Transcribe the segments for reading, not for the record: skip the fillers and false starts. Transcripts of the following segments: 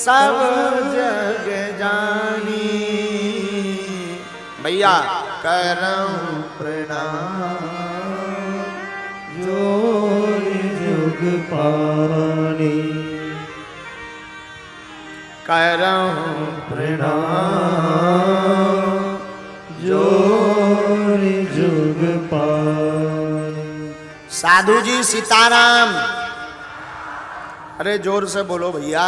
सब जग जानी। भैया करऊं प्रणाम जोर जुग पानी। करऊं प्रणाम जोर जुग पानी। साधु जी सीताराम। अरे जोर से बोलो भैया।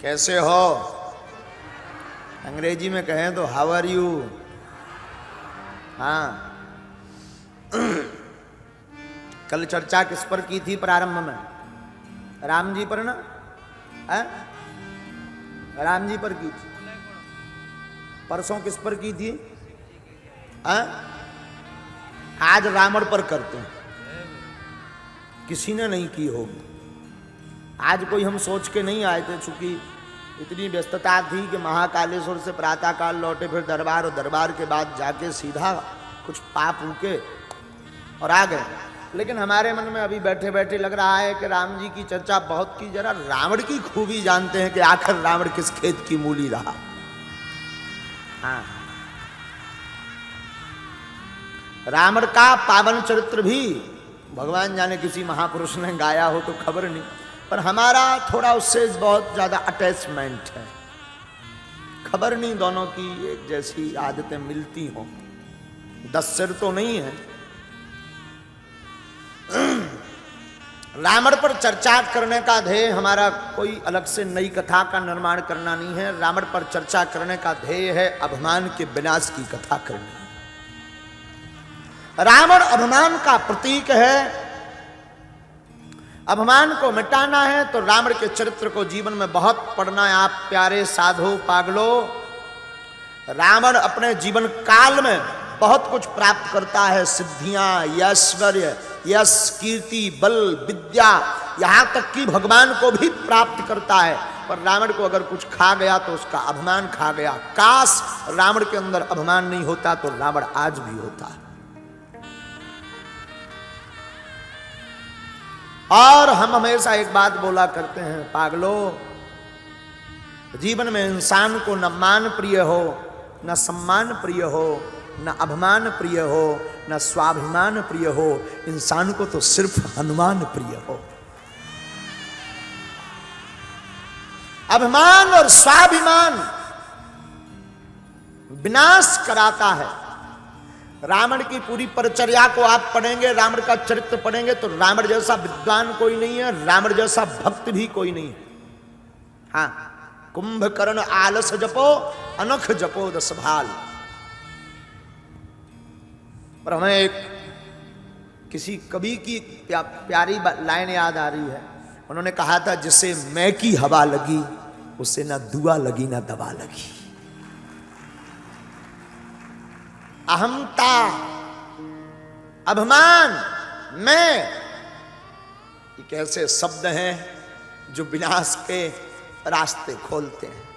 कैसे हो? अंग्रेजी में कहें तो हाउ आर यू। हाँ, कल चर्चा किस पर की थी प्रारंभ में? राम जी पर ना? है? राम जी पर की थी। परसों किस पर की थी? है? आज रावण पर करते हैं। किसी ने नहीं की होगी। आज कोई हम सोच के नहीं आए थे, चूंकि इतनी व्यस्तता थी कि महाकालेश्वर से प्रातःकाल लौटे, फिर दरबार, और दरबार के बाद जाके सीधा कुछ पाप उके और आ गए। लेकिन हमारे मन में अभी बैठे बैठे लग रहा है कि राम जी की चर्चा बहुत की, जरा रावण की खूबी जानते हैं कि आखिर रावण किस खेत की मूली रहा। हाँ, रावण का पावन चरित्र भी भगवान जाने किसी महापुरुष ने गाया हो तो खबर नहीं, पर हमारा थोड़ा उससे बहुत ज्यादा अटैचमेंट है। खबर नहीं दोनों की एक जैसी आदतें मिलती हों। 10 सिर तो नहीं है। रावण पर चर्चा करने का ध्येय हमारा कोई अलग से नई कथा का निर्माण करना नहीं है। रावण पर चर्चा करने का ध्येय है अभिमान के विनाश की कथा करनी। रावण अभिमान का प्रतीक है। अभिमान को मिटाना है तो रावण के चरित्र को जीवन में बहुत पढ़ना है। आप प्यारे साधु पागलो, रावण अपने जीवन काल में बहुत कुछ प्राप्त करता है। सिद्धियां, ऐश्वर्य, यश, कीर्ति, बल, विद्या, यहां तक कि भगवान को भी प्राप्त करता है। पर रावण को अगर कुछ खा गया तो उसका अभिमान खा गया। काश रावण के अंदर अभिमान नहीं होता तो रावण आज भी होता। और हम हमेशा एक बात बोला करते हैं, पागलो, जीवन में इंसान को न मान प्रिय हो, न सम्मान प्रिय हो, न अभिमान प्रिय हो, न स्वाभिमान प्रिय हो। इंसान को तो सिर्फ हनुमान प्रिय हो। अभिमान और स्वाभिमान विनाश कराता है। रावण की पूरी परिचर्या को आप पढ़ेंगे, रावण का चरित्र पढ़ेंगे तो रावण जैसा विद्वान कोई नहीं है, रावण जैसा भक्त भी कोई नहीं है। हाँ, कुंभकर्ण आलस जपो, अनख जपो 10 भाल। पर हमें एक किसी कवि की प्यारी लाइन याद आ रही है। उन्होंने कहा था, जिसे मैं की हवा लगी उसे ना दुआ लगी ना दवा लगी। अहंता, अभिमान, मैं, ये कैसे शब्द हैं जो विनाश के रास्ते खोलते हैं।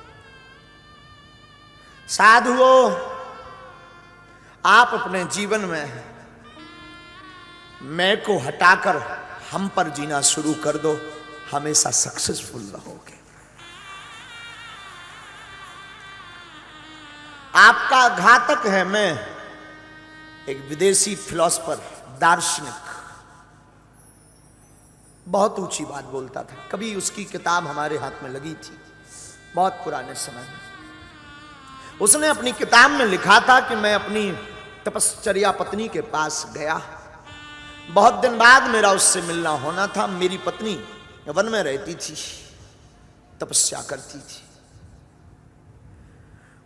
साधुओं, आप अपने जीवन में मैं को हटाकर हम पर जीना शुरू कर दो, हमेशा सक्सेसफुल रहोगे। आपका घातक है मैं। एक विदेशी फिलोसफर, दार्शनिक, बहुत ऊंची बात बोलता था। कभी उसकी किताब हमारे हाथ में लगी थी बहुत पुराने समय में। उसने अपनी किताब में लिखा था कि मैं अपनी तपश्चर्या पत्नी के पास गया। बहुत दिन बाद मेरा उससे मिलना होना था। मेरी पत्नी वन में रहती थी, तपस्या करती थी।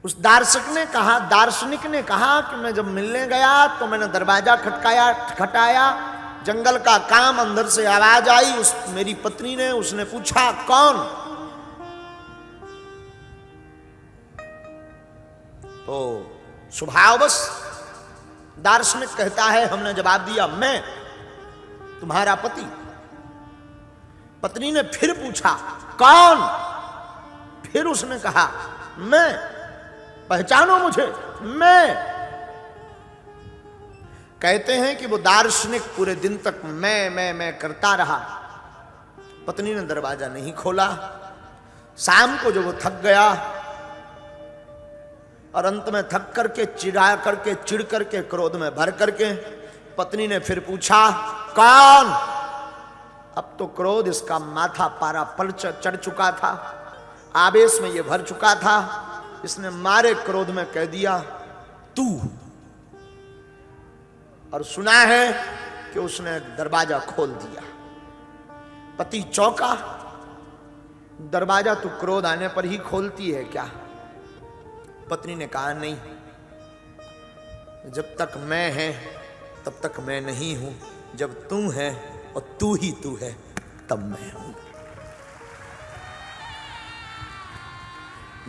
उस दार्शनिक ने कहा कि मैं जब मिलने गया तो मैंने दरवाजा खटखटाया, जंगल का काम, अंदर से आवाज आई। मेरी पत्नी ने, उसने पूछा कौन? तो स्वभाववश दार्शनिक कहता है, हमने जवाब दिया मैं तुम्हारा पति। पत्नी ने फिर पूछा कौन? फिर उसने कहा मैं, पहचानो मुझे, मैं। कहते हैं कि वो दार्शनिक पूरे दिन तक मैं करता रहा। पत्नी ने दरवाजा नहीं खोला। शाम को जब वो थक गया और अंत में थक करके चिढ़ करके क्रोध में भर करके पत्नी ने फिर पूछा, कौन? अब तो क्रोध इसका माथा पारा पर चढ़ चुका था, आवेश में ये भर चुका था। इसने मारे क्रोध में कह दिया, तू। और सुना है कि उसने दरवाजा खोल दिया। पति चौंका, दरवाजा तू क्रोध आने पर ही खोलती है क्या? पत्नी ने कहा, नहीं, जब तक मैं है तब तक मैं नहीं हूं, जब तू है और तू ही तू है तब मैं हूं।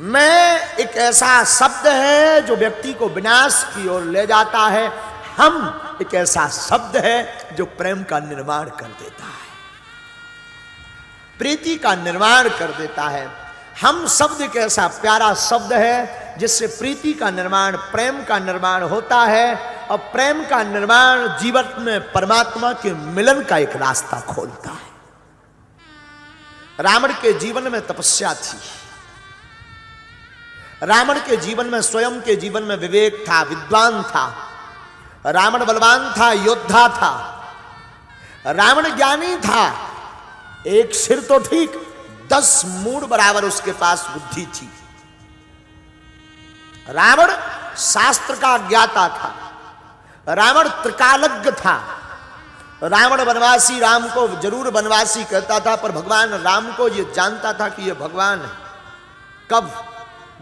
मैं एक ऐसा शब्द है जो व्यक्ति को विनाश की ओर ले जाता है। हम एक ऐसा शब्द है जो प्रेम का निर्माण कर देता है, प्रीति का निर्माण कर देता है। हम शब्द एक ऐसा प्यारा शब्द है जिससे प्रीति का निर्माण, प्रेम का निर्माण होता है, और प्रेम का निर्माण जीवन में परमात्मा के मिलन का एक रास्ता खोलता है। रावण के जीवन में तपस्या थी, रावण के जीवन में, स्वयं के जीवन में विवेक था, विद्वान था। रावण बलवान था, योद्धा था। रावण ज्ञानी था, एक सिर तो ठीक, 10 मूढ़ बराबर उसके पास बुद्धि थी। रावण शास्त्र का ज्ञाता था, रावण त्रिकालज्ञ था। रावण वनवासी राम को जरूर वनवासी कहता था, पर भगवान राम को ये जानता था कि ये भगवान है। कब?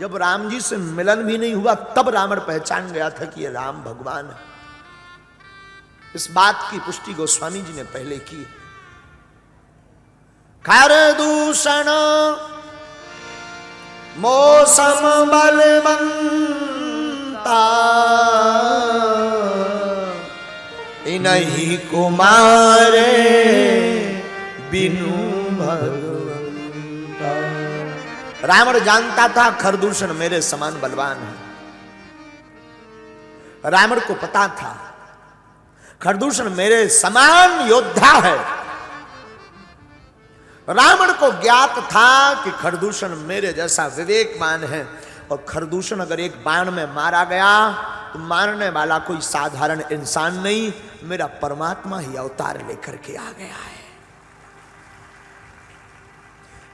जब राम जी से मिलन भी नहीं हुआ तब रावण पहचान गया था कि ये राम भगवान है। इस बात की पुष्टि गोस्वामी जी ने पहले की। खर दूषण मौसम बलवंता, इन्हीं कुमारे बिनु भगवंता। रावण जानता था खरदूषण मेरे समान बलवान है। रावण को पता था खरदूषण मेरे समान योद्धा है। रावण को ज्ञात था कि खरदूषण मेरे जैसा विवेकवान है, और खरदूषण अगर एक बाण में मारा गया तो मारने वाला कोई साधारण इंसान नहीं, मेरा परमात्मा ही अवतार लेकर के आ गया है।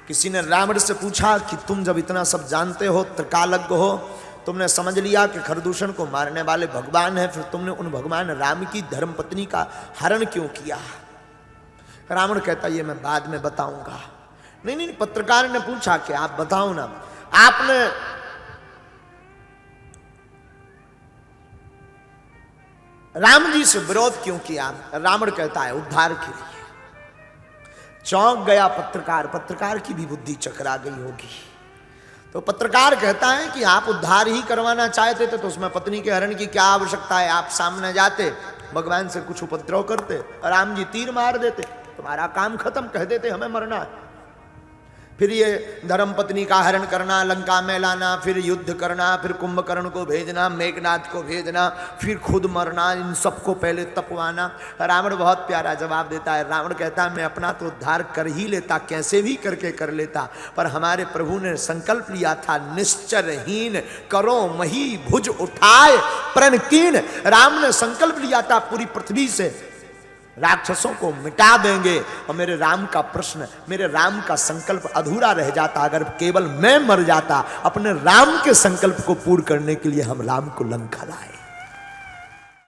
किसी ने रावण से पूछा कि तुम जब इतना सब जानते हो, त्रिकालज्ञ हो, तुमने समझ लिया कि खरदूषण को मारने वाले भगवान है, फिर तुमने उन भगवान राम की धर्मपत्नी का हरण क्यों किया? रावण कहता, ये मैं बाद में बताऊंगा। नहीं, पत्रकार ने पूछा कि आप बताओ ना, आपने राम जी से विरोध क्यों किया? रावण कहता है, उद्धार के लिए। चौंक गया पत्रकार, पत्रकार की भी बुद्धि चकरा गई होगी। तो पत्रकार कहता है कि आप उद्धार ही करवाना चाहते थे तो उसमें पत्नी के हरण की क्या आवश्यकता है? आप सामने जाते, भगवान से कुछ उपद्रव करते, राम जी तीर मार देते, तुम्हारा काम खत्म, कह देते हमें मरना है। फिर ये धर्मपत्नी का हरण करना, लंका में लाना, फिर युद्ध करना, फिर कुंभकर्ण को भेजना, मेघनाथ को भेजना, फिर खुद मरना, इन सबको पहले तपवाना। रावण बहुत प्यारा जवाब देता है। रावण कहता है, मैं अपना तो उद्धार कर ही लेता, कैसे भी करके कर लेता, पर हमारे प्रभु ने संकल्प लिया था, निश्चरहीन करो मही भुज उठाए प्रणकीन। राम ने संकल्प लिया था पूरी पृथ्वी से राक्षसों को मिटा देंगे, और मेरे राम का प्रश्न, मेरे राम का संकल्प अधूरा रह जाता अगर केवल मैं मर जाता। अपने राम के संकल्प को पूर्ण करने के लिए हम राम को लंका लाए।